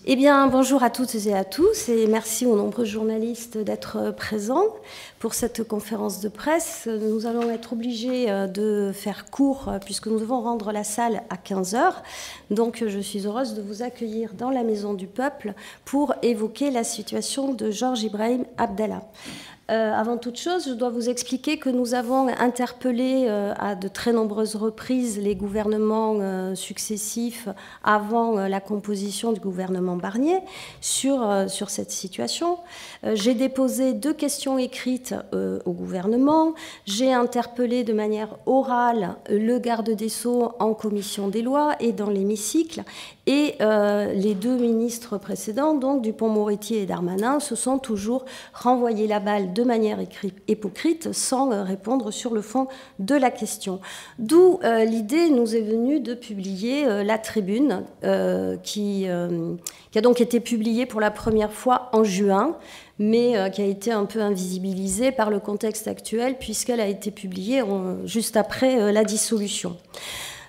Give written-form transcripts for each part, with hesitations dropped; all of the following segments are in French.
Eh bien, bonjour à toutes et à tous et merci aux nombreux journalistes d'être présents pour cette conférence de presse. Nous allons être obligés de faire court puisque nous devons rendre la salle à 15 heures. Donc, je suis heureuse de vous accueillir dans la Maison du Peuple pour évoquer la situation de Georges Ibrahim Abdallah. Avant toute chose, je dois vous expliquer que nous avons interpellé à de très nombreuses reprises les gouvernements successifs avant la composition du gouvernement Barnier sur cette situation. J'ai déposé 2 questions écrites au gouvernement. J'ai interpellé de manière orale le garde des Sceaux en commission des lois et dans l'hémicycle. Et les 2 ministres précédents, donc Dupond-Moretti et Darmanin, se sont toujours renvoyés la balle de manière hypocrite sans répondre sur le fond de la question. D'où l'idée nous est venue de publier la tribune qui a donc été publiée pour la première fois en juin, mais qui a été un peu invisibilisée par le contexte actuel puisqu'elle a été publiée juste après la dissolution.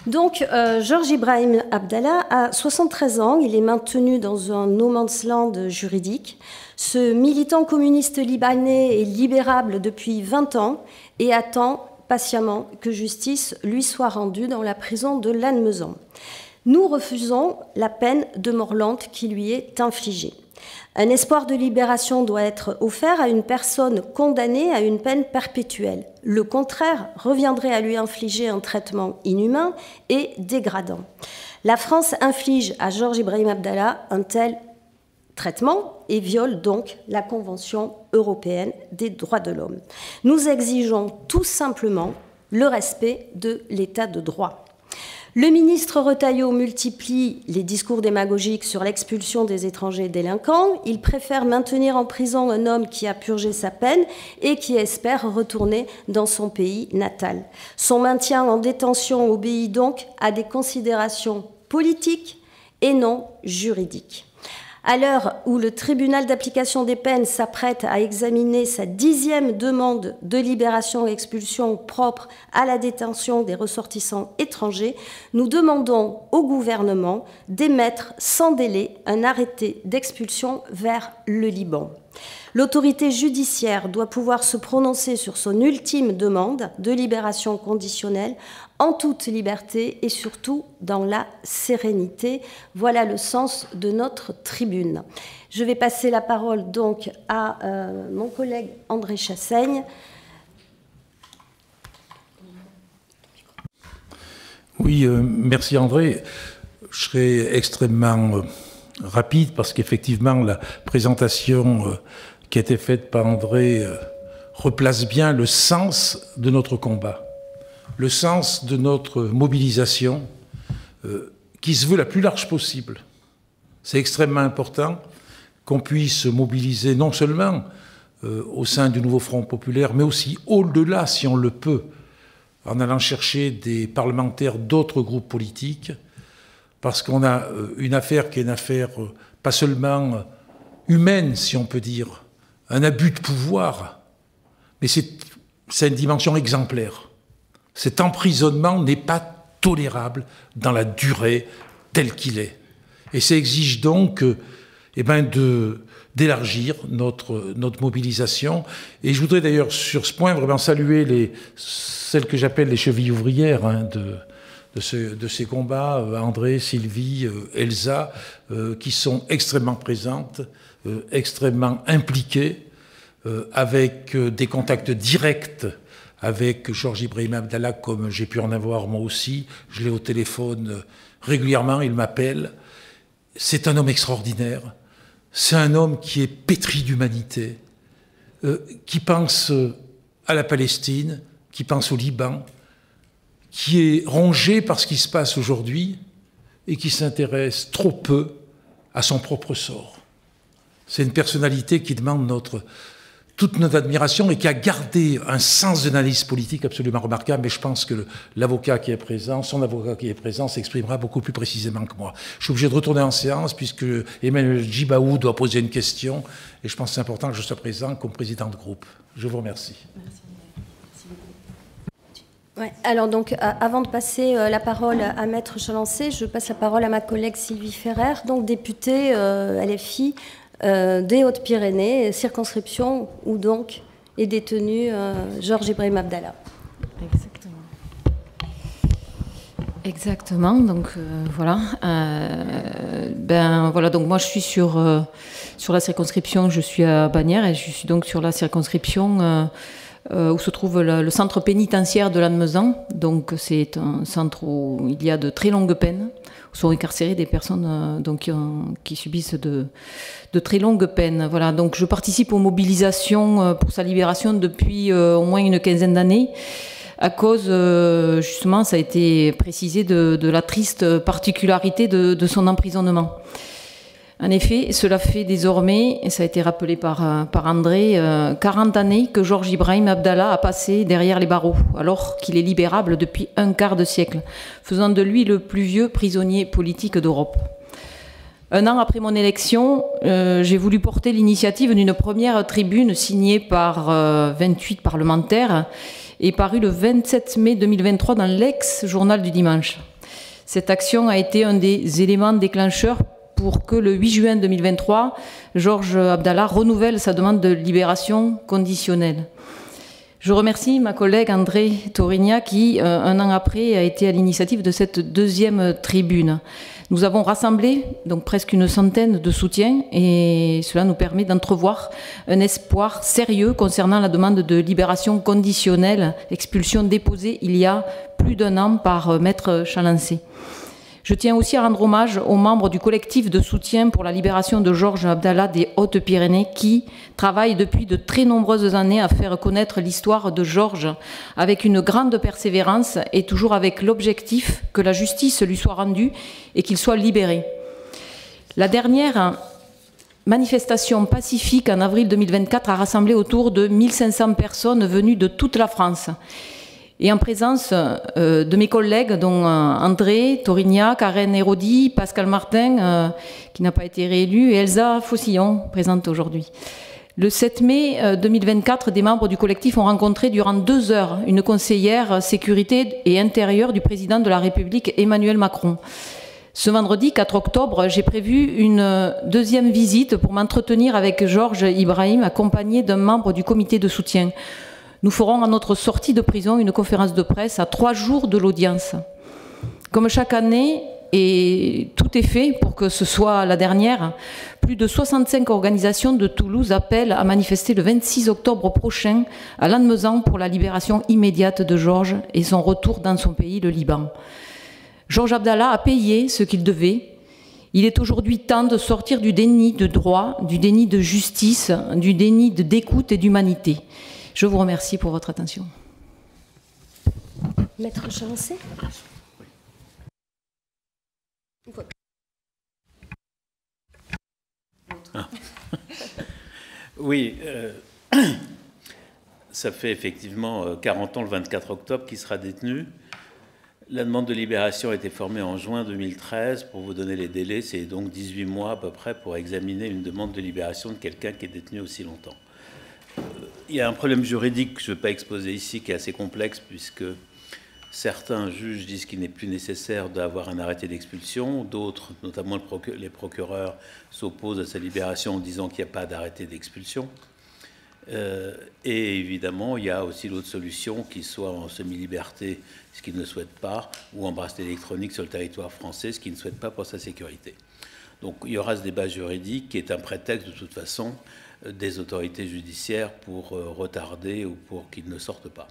Donc, Georges Ibrahim Abdallah a 73 ans, il est maintenu dans un no man's land juridique. Ce militant communiste libanais est libérable depuis 20 ans et attend patiemment que justice lui soit rendue dans la prison de Lannemezan. Nous refusons la peine de mort lente qui lui est infligée. Un espoir de libération doit être offert à une personne condamnée à une peine perpétuelle. Le contraire reviendrait à lui infliger un traitement inhumain et dégradant. La France inflige à Georges Ibrahim Abdallah un tel traitement et viole donc la Convention européenne des droits de l'homme. Nous exigeons tout simplement le respect de l'état de droit. Le ministre Retailleau multiplie les discours démagogiques sur l'expulsion des étrangers délinquants. Il préfère maintenir en prison un homme qui a purgé sa peine et qui espère retourner dans son pays natal. Son maintien en détention obéit donc à des considérations politiques et non juridiques. À l'heure où le tribunal d'application des peines s'apprête à examiner sa 10e demande de libération et expulsion propre à la détention des ressortissants étrangers, nous demandons au gouvernement d'émettre sans délai un arrêté d'expulsion vers le Liban. L'autorité judiciaire doit pouvoir se prononcer sur son ultime demande de libération conditionnelle en toute liberté et surtout dans la sérénité. Voilà le sens de notre tribune. Je vais passer la parole donc à mon collègue André Chassaigne. Oui, merci André. Je serai extrêmement rapide parce qu'effectivement la présentation qui a été faite par André replace bien le sens de notre combat, le sens de notre mobilisation qui se veut la plus large possible. C'est extrêmement important qu'on puisse mobiliser non seulement au sein du nouveau Front populaire, mais aussi au-delà, si on le peut, en allant chercher des parlementaires d'autres groupes politiques, parce qu'on a une affaire qui est une affaire pas seulement humaine, si on peut dire, un abus de pouvoir, mais c'est une dimension exemplaire. Cet emprisonnement n'est pas tolérable dans la durée telle qu'il est. Et ça exige donc d'élargir notre mobilisation. Et je voudrais d'ailleurs sur ce point vraiment saluer celles que j'appelle les chevilles ouvrières de ces combats, André, Sylvie, Elsa, qui sont extrêmement présentes, extrêmement impliquées, avec des contacts directs avec Georges Ibrahim Abdallah, comme j'ai pu en avoir moi aussi. Je l'ai au téléphone régulièrement, il m'appelle. C'est un homme extraordinaire. C'est un homme qui est pétri d'humanité, qui pense à la Palestine, qui pense au Liban, qui est rongé par ce qui se passe aujourd'hui et qui s'intéresse trop peu à son propre sort. C'est une personnalité qui demande toute notre admiration et qui a gardé un sens d'analyse politique absolument remarquable. Mais je pense que l'avocat qui est présent, son avocat qui est présent, s'exprimera beaucoup plus précisément que moi. Je suis obligé de retourner en séance puisque Emmanuel Djibaou doit poser une question et je pense que c'est important que je sois présent comme président de groupe. Je vous remercie. Merci. Ouais, alors donc, avant de passer la parole à Maître Chalancé, je passe la parole à ma collègue Sylvie Ferrer, donc députée LFI des Hautes-Pyrénées, circonscription où donc est détenu Georges Ibrahim Abdallah. Exactement, donc voilà. Voilà, donc moi je suis sur la circonscription, je suis à Bagnères et je suis donc sur la circonscription où se trouve le centre pénitentiaire de Lannemezan. Donc c'est un centre où il y a de très longues peines, où sont incarcérées des personnes qui subissent de très longues peines. Voilà, donc je participe aux mobilisations pour sa libération depuis au moins une quinzaine d'années. À cause, justement, ça a été précisé, de la triste particularité de son emprisonnement. En effet, cela fait désormais, et ça a été rappelé par André, 40 années que Georges Ibrahim Abdallah a passé derrière les barreaux, alors qu'il est libérable depuis un quart de siècle, faisant de lui le plus vieux prisonnier politique d'Europe. Un an après mon élection, j'ai voulu porter l'initiative d'une première tribune signée par 28 parlementaires et parue le 27 mai 2023 dans l'ex-journal du dimanche. Cette action a été un des éléments déclencheurs pour que le 8 juin 2023, Georges Abdallah renouvelle sa demande de libération conditionnelle. Je remercie ma collègue André Torigna qui, un an après, a été à l'initiative de cette deuxième tribune. Nous avons rassemblé donc presque une centaine de soutiens et cela nous permet d'entrevoir un espoir sérieux concernant la demande de libération conditionnelle, expulsion déposée il y a plus d'un an par Maître Chalancé. Je tiens aussi à rendre hommage aux membres du collectif de soutien pour la libération de Georges Abdallah des Hautes-Pyrénées qui travaillent depuis de très nombreuses années à faire connaître l'histoire de Georges avec une grande persévérance et toujours avec l'objectif que la justice lui soit rendue et qu'il soit libéré. La dernière manifestation pacifique en avril 2024 a rassemblé autour de 1500 personnes venues de toute la France. Et en présence de mes collègues, dont André Torigna, Karen Hérodi, Pascal Martin, qui n'a pas été réélu, et Elsa Faucillon, présente aujourd'hui. Le 7 mai 2024, des membres du collectif ont rencontré durant 2 heures une conseillère sécurité et intérieure du président de la République, Emmanuel Macron. Ce vendredi 4 octobre, j'ai prévu une deuxième visite pour m'entretenir avec Georges Ibrahim, accompagné d'un membre du comité de soutien. Nous ferons à notre sortie de prison une conférence de presse à 3 jours de l'audience. Comme chaque année, et tout est fait pour que ce soit la dernière, plus de 65 organisations de Toulouse appellent à manifester le 26 octobre prochain à Lannemezan pour la libération immédiate de Georges et son retour dans son pays, le Liban. Georges Abdallah a payé ce qu'il devait. Il est aujourd'hui temps de sortir du déni de droit, du déni de justice, du déni d'écoute et d'humanité. Je vous remercie pour votre attention. Maître Chalancé. Oui, ça fait effectivement 40 ans, le 24 octobre, qu'il sera détenu. La demande de libération a été formée en juin 2013. Pour vous donner les délais, c'est donc 18 mois à peu près pour examiner une demande de libération de quelqu'un qui est détenu aussi longtemps. Il y a un problème juridique que je ne vais pas exposer ici, qui est assez complexe, puisque certains juges disent qu'il n'est plus nécessaire d'avoir un arrêté d'expulsion. D'autres, notamment les procureurs, s'opposent à sa libération en disant qu'il n'y a pas d'arrêté d'expulsion. Et évidemment, il y a aussi l'autre solution, qu'il soit en semi-liberté, ce qu'il ne souhaite pas, ou en bracelet électronique sur le territoire français, ce qu'il ne souhaite pas pour sa sécurité. Donc il y aura ce débat juridique qui est un prétexte de toute façon des autorités judiciaires pour retarder ou pour qu'ils ne sortent pas.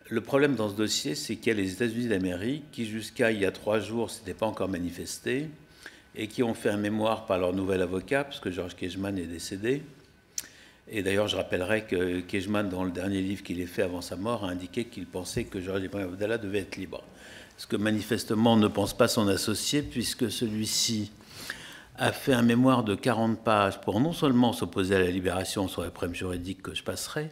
Le problème dans ce dossier, c'est qu'il y a les États-Unis d'Amérique qui, jusqu'à il y a 3 jours, ne s'étaient pas encore manifestés et qui ont fait un mémoire par leur nouvel avocat, puisque Georges Kejman est décédé. Et d'ailleurs, je rappellerai que Kejman, dans le dernier livre qu'il ait fait avant sa mort, a indiqué qu'il pensait que Georges Ibrahim Abdallah devait être libre. Ce que manifestement ne pense pas son associé, puisque celui-ci a fait un mémoire de 40 pages pour non seulement s'opposer à la libération sur les problèmes juridiques que je passerai,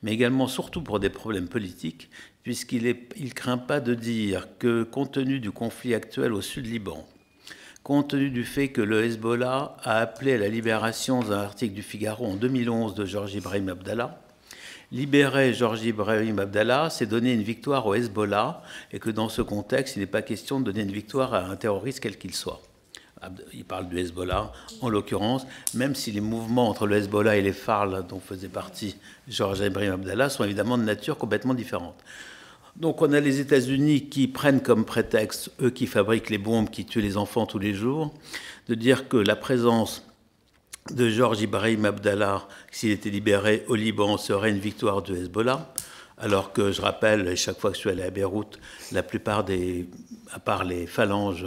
mais également surtout pour des problèmes politiques, puisqu'il ne craint pas de dire que, compte tenu du conflit actuel au sud Liban, compte tenu du fait que le Hezbollah a appelé à la libération dans un article du Figaro en 2011 de Georges Ibrahim Abdallah, libérer Georges Ibrahim Abdallah, c'est donner une victoire au Hezbollah, et que dans ce contexte, il n'est pas question de donner une victoire à un terroriste quel qu'il soit. Il parle du Hezbollah, en l'occurrence, même si les mouvements entre le Hezbollah et les FARL, dont faisait partie Georges Ibrahim Abdallah, sont évidemment de nature complètement différente. Donc on a les États-Unis qui prennent comme prétexte, eux qui fabriquent les bombes qui tuent les enfants tous les jours, de dire que la présence de Georges Ibrahim Abdallah, s'il était libéré au Liban, serait une victoire du Hezbollah, alors que je rappelle, chaque fois que je suis allé à Beyrouth, la plupart à part les phalanges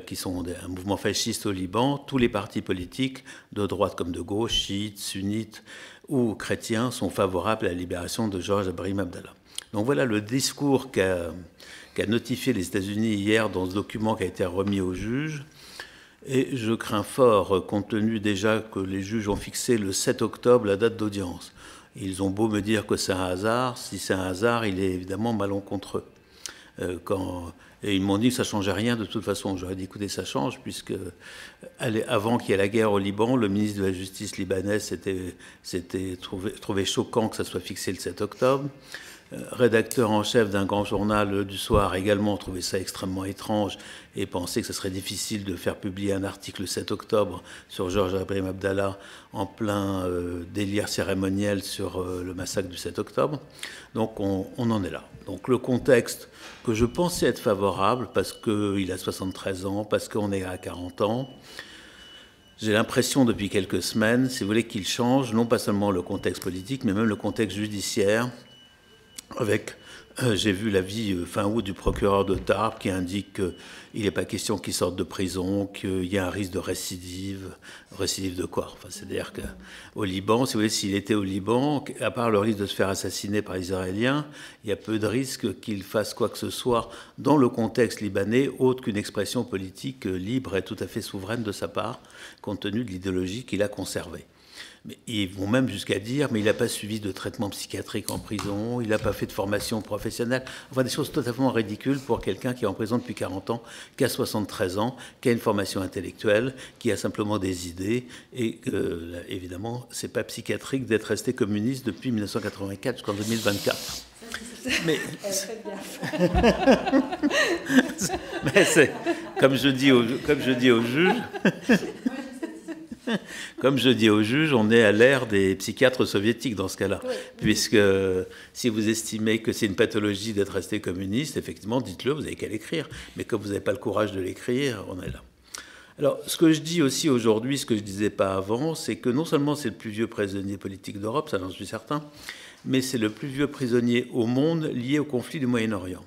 qui sont un mouvement fasciste au Liban, tous les partis politiques, de droite comme de gauche, chiites, sunnites ou chrétiens, sont favorables à la libération de Georges Ibrahim Abdallah. Donc voilà le discours qu'a notifié les États-Unis hier dans ce document qui a été remis aux juges. Et je crains fort, compte tenu déjà que les juges ont fixé le 7 octobre la date d'audience. Ils ont beau me dire que c'est un hasard, si c'est un hasard, il est évidemment malencontreux. Et ils m'ont dit que ça ne changeait rien de toute façon. J'aurais dit, écoutez, ça change, puisque avant qu'il y ait la guerre au Liban, le ministre de la Justice libanaise s'était trouvé choquant que ça soit fixé le 7 octobre. Rédacteur en chef d'un grand journal du soir également trouvait ça extrêmement étrange et pensait que ce serait difficile de faire publier un article le 7 octobre sur Georges Ibrahim Abdallah en plein délire cérémoniel sur le massacre du 7 octobre. Donc on en est là. Donc le contexte que je pensais être favorable, parce qu'il a 73 ans, parce qu'on est à 40 ans, j'ai l'impression depuis quelques semaines, si vous voulez, qu'il change, non pas seulement le contexte politique, mais même le contexte judiciaire, avec, j'ai vu l'avis fin août du procureur de Tarbes qui indique qu'il n'est pas question qu'il sorte de prison, qu'il y a un risque de récidive. Récidive de quoi? Enfin, c'est-à-dire qu'au Liban, si vous voulez, s'il était au Liban, à part le risque de se faire assassiner par les Israéliens, il y a peu de risque qu'il fasse quoi que ce soit dans le contexte libanais, autre qu'une expression politique libre et tout à fait souveraine de sa part, compte tenu de l'idéologie qu'il a conservée. Mais ils vont même jusqu'à dire, mais il n'a pas suivi de traitement psychiatrique en prison, il n'a pas fait de formation professionnelle. Enfin, des choses totalement ridicules pour quelqu'un qui est en prison depuis 40 ans, qui a 73 ans, qui a une formation intellectuelle, qui a simplement des idées. Et évidemment, ce n'est pas psychiatrique d'être resté communiste depuis 1984 jusqu'en 2024. Mais c'est comme je dis aux juges. Comme je dis aux juges, on est à l'ère des psychiatres soviétiques dans ce cas-là. Oui. Puisque si vous estimez que c'est une pathologie d'être resté communiste, effectivement, dites-le, vous n'avez qu'à l'écrire. Mais comme vous n'avez pas le courage de l'écrire, on est là. Alors, ce que je dis aussi aujourd'hui, ce que je ne disais pas avant, c'est que non seulement c'est le plus vieux prisonnier politique d'Europe, ça j'en suis certain, mais c'est le plus vieux prisonnier au monde lié au conflit du Moyen-Orient.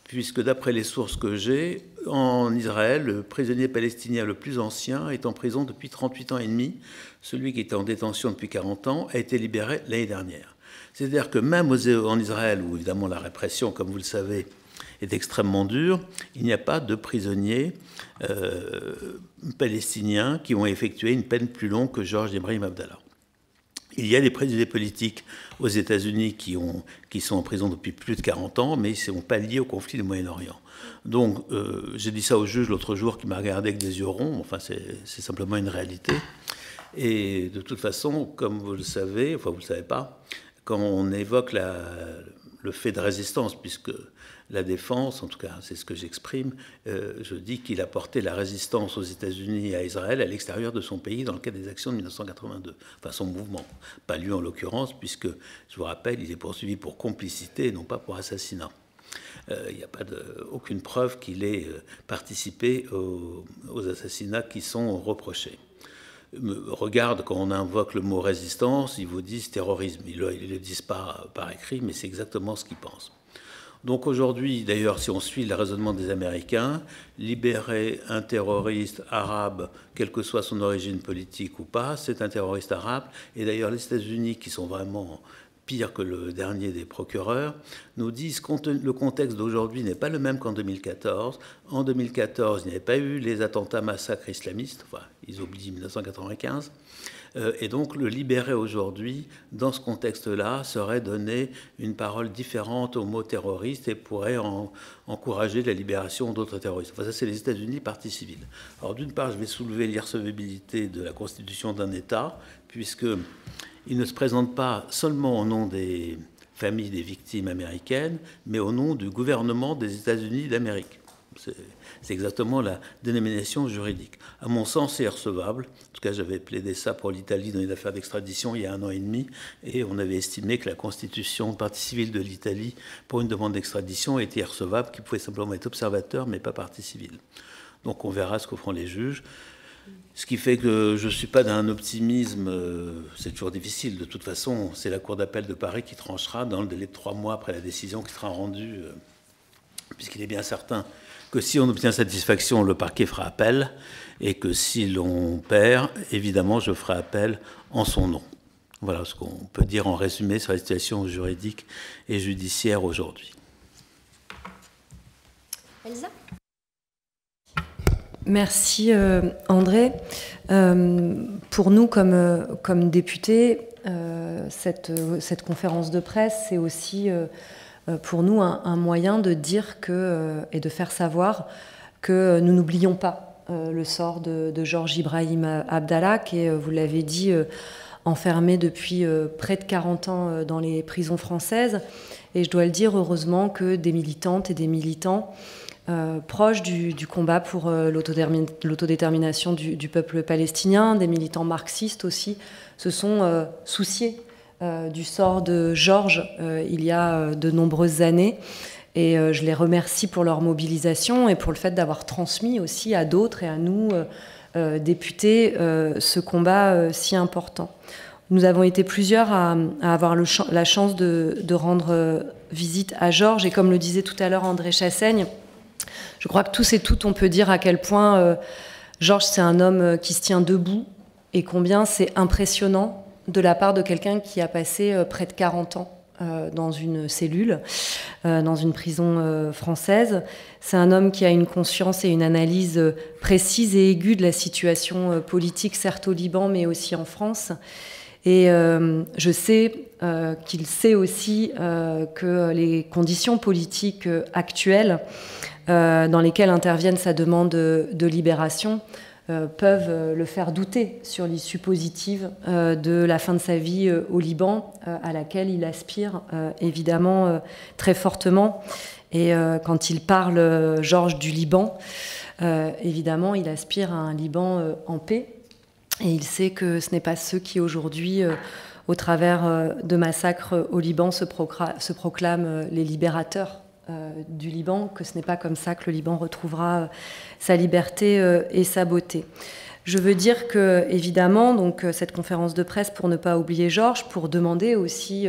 Puisque d'après les sources que j'ai, en Israël, le prisonnier palestinien le plus ancien est en prison depuis 38 ans et demi. Celui qui était en détention depuis 40 ans a été libéré l'année dernière. C'est-à-dire que même en Israël, où évidemment la répression, comme vous le savez, est extrêmement dure, il n'y a pas de prisonniers palestiniens qui ont effectué une peine plus longue que Georges Ibrahim Abdallah. Il y a des prisonniers politiques aux États-Unis qui sont en prison depuis plus de 40 ans, mais ils ne sont pas liés au conflit du Moyen-Orient. Donc, j'ai dit ça au juge l'autre jour qui m'a regardé avec des yeux ronds. Enfin, c'est simplement une réalité. Et de toute façon, comme vous le savez, enfin, vous ne le savez pas, quand on évoque le fait de résistance, puisque la défense, en tout cas, c'est ce que j'exprime, je dis qu'il a porté la résistance aux États-Unis et à Israël à l'extérieur de son pays dans le cadre des actions de 1982. Enfin, son mouvement. Pas lui en l'occurrence, puisque, je vous rappelle, il est poursuivi pour complicité et non pas pour assassinat. Il n'y a pas aucune preuve qu'il ait participé aux assassinats qui sont reprochés. Regarde, quand on invoque le mot résistance, ils vous disent terrorisme. Ils ne le disent pas par écrit, mais c'est exactement ce qu'ils pensent. Donc aujourd'hui, d'ailleurs, si on suit le raisonnement des Américains, libérer un terroriste arabe, quelle que soit son origine politique ou pas, c'est un terroriste arabe. Et d'ailleurs, les États-Unis, qui sont vraiment pire que le dernier des procureurs, nous disent que le contexte d'aujourd'hui n'est pas le même qu'en 2014. En 2014, il n'y avait pas eu les attentats massacres islamistes, enfin, ils oublient 1995. Et donc, le libérer aujourd'hui, dans ce contexte-là, serait donner une parole différente au mot terroriste et pourrait encourager la libération d'autres terroristes. Enfin, ça, c'est les États-Unis, partie civile. Alors, d'une part, je vais soulever l'irrecevabilité de la constitution d'un État, puisque il ne se présente pas seulement au nom des familles des victimes américaines, mais au nom du gouvernement des États-Unis d'Amérique. C'est exactement la dénomination juridique. À mon sens, c'est recevable. En tout cas, j'avais plaidé ça pour l'Italie dans les affaires d'extradition il y a 1 an et demi, et on avait estimé que la constitution de partie civile de l'Italie pour une demande d'extradition était recevable, qu'il pouvait simplement être observateur, mais pas partie civile. Donc on verra ce que feront les juges. Ce qui fait que je ne suis pas d'un optimisme, c'est toujours difficile. De toute façon, c'est la Cour d'appel de Paris qui tranchera dans le délai de 3 mois après la décision qui sera rendue, puisqu'il est bien certain que si on obtient satisfaction, le parquet fera appel, et que si l'on perd, évidemment, je ferai appel en son nom. Voilà ce qu'on peut dire en résumé sur la situation juridique et judiciaire aujourd'hui. Elsa ? Merci André. Pour nous, comme députés, cette conférence de presse, c'est aussi pour nous un moyen de dire et de faire savoir que nous n'oublions pas le sort de Georges Ibrahim Abdallah, qui est, vous l'avez dit, enfermé depuis près de 40 ans dans les prisons françaises. Et je dois le dire, heureusement que des militantes et des militants proches du combat pour l'autodétermination du peuple palestinien, des militants marxistes aussi, se sont souciés du sort de Georges il y a de nombreuses années. Et je les remercie pour leur mobilisation et pour le fait d'avoir transmis aussi à d'autres et à nous, députés, ce combat si important. Nous avons été plusieurs à avoir la chance de rendre visite à Georges. Et comme le disait tout à l'heure André Chassaigne, je crois que tous et toutes, on peut dire à quel point Georges, c'est un homme qui se tient debout et combien c'est impressionnant de la part de quelqu'un qui a passé près de 40 ans dans une cellule, dans une prison française. C'est un homme qui a une conscience et une analyse précise et aiguë de la situation politique, certes au Liban, mais aussi en France. Et je sais qu'il sait aussi que les conditions politiques actuelles dans lesquelles interviennent sa demande de libération peuvent le faire douter sur l'issue positive de la fin de sa vie au Liban, à laquelle il aspire évidemment très fortement. Et quand il parle, Georges, du Liban, évidemment, il aspire à un Liban en paix. Et il sait que ce n'est pas ceux qui aujourd'hui, au travers de massacres au Liban, se proclament les libérateurs du Liban, que ce n'est pas comme ça que le Liban retrouvera sa liberté et sa beauté. Je veux dire que, évidemment, donc, cette conférence de presse, pour ne pas oublier Georges, pour demander aussi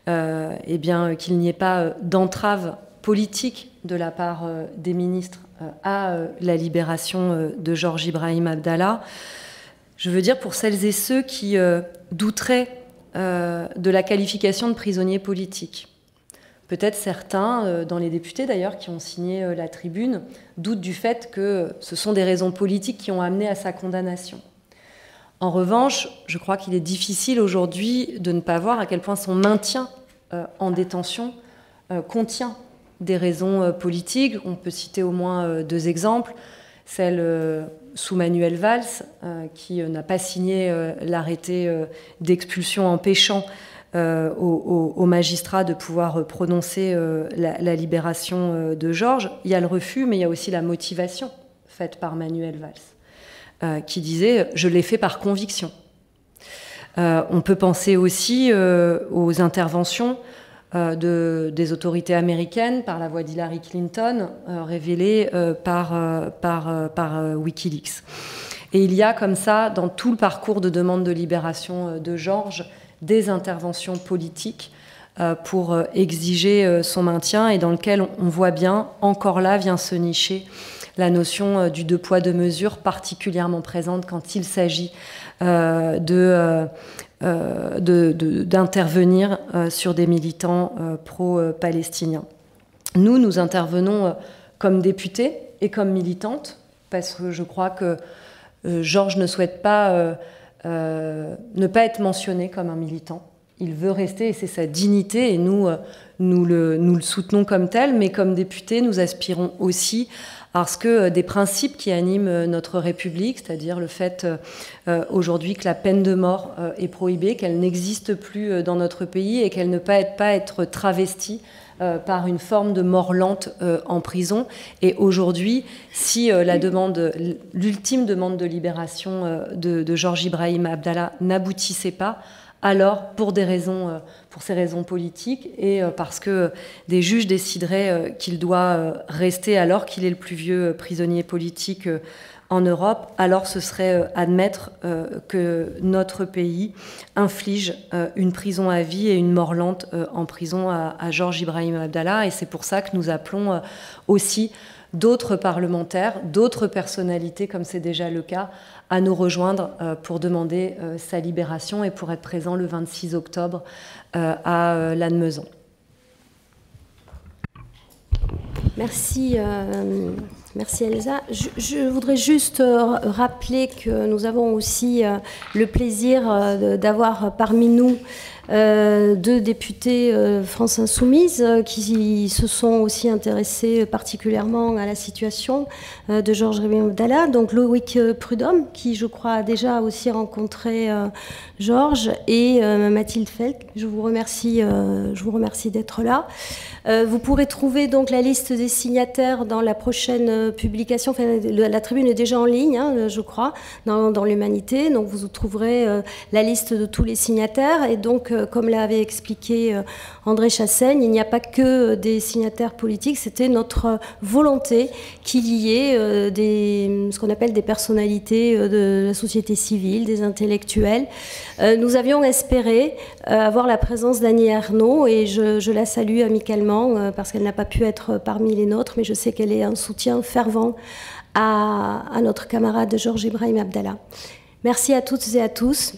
eh bien, qu'il n'y ait pas d'entrave politique de la part des ministres à la libération de Georges Ibrahim Abdallah. Je veux dire pour celles et ceux qui douteraient de la qualification de prisonnier politique. Peut-être certains, dans les députés d'ailleurs, qui ont signé la tribune, doutent du fait que ce sont des raisons politiques qui ont amené à sa condamnation. En revanche, je crois qu'il est difficile aujourd'hui de ne pas voir à quel point son maintien en détention contient des raisons politiques. On peut citer au moins 2 exemples. Celle sous Manuel Valls, qui n'a pas signé l'arrêté d'expulsion empêchant aux magistrats de pouvoir prononcer la libération de Georges. Il y a le refus, mais il y a aussi la motivation faite par Manuel Valls, qui disait « je l'ai fait par conviction ». On peut penser aussi aux interventions des autorités américaines par la voix d'Hillary Clinton, révélées par Wikileaks. Et il y a comme ça, dans tout le parcours de demande de libération de Georges, des interventions politiques pour exiger son maintien et dans lequel on voit bien, encore là, vient se nicher la notion du 2 poids 2 mesures, particulièrement présente quand il s'agit d'intervenir sur des militants pro-palestiniens. Nous intervenons comme députés et comme militantes, parce que je crois que Georges ne souhaite pas ne pas être mentionné comme un militant. Il veut rester, et c'est sa dignité, et nous le soutenons comme tel, mais comme députés, nous aspirons aussi parce que des principes qui animent notre République, c'est-à-dire le fait aujourd'hui que la peine de mort est prohibée, qu'elle n'existe plus dans notre pays et qu'elle ne peut pas être travestie par une forme de mort lente en prison. Et aujourd'hui, si l'ultime demande de libération de Georges Ibrahim Abdallah n'aboutissait pas, alors pour ces raisons politiques et parce que des juges décideraient qu'il doit rester alors qu'il est le plus vieux prisonnier politique en Europe, alors ce serait admettre que notre pays inflige une prison à vie et une mort lente en prison à Georges Ibrahim Abdallah. Et c'est pour ça que nous appelons aussi d'autres parlementaires, d'autres personnalités, comme c'est déjà le cas, à nous rejoindre pour demander sa libération et pour être présent le 26 octobre à Lannemezan. Merci, merci Elsa. Je voudrais juste rappeler que nous avons aussi le plaisir d'avoir parmi nous deux députés France Insoumise qui se sont aussi intéressés particulièrement à la situation de Georges Ibrahim Abdallah. Donc Loïc Prudhomme, qui je crois a déjà aussi rencontré Georges, et Mathilde Felk. Je vous remercie d'être là. Vous pourrez trouver donc la liste des signataires dans la prochaine publication. Enfin, la tribune est déjà en ligne, hein, je crois, dans l'Humanité. Donc vous trouverez la liste de tous les signataires. Et donc, comme l'avait expliqué André Chassaigne, il n'y a pas que des signataires politiques. C'était notre volonté qu'il y ait ce qu'on appelle des personnalités de la société civile, des intellectuels. Nous avions espéré avoir la présence d'Annie Ernaux, et je la salue amicalement parce qu'elle n'a pas pu être parmi les nôtres, mais je sais qu'elle est un soutien fervent à notre camarade Georges Ibrahim Abdallah. Merci à toutes et à tous.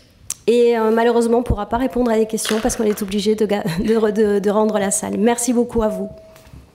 Et malheureusement, on ne pourra pas répondre à des questions parce qu'on est obligé de rendre la salle. Merci beaucoup à vous.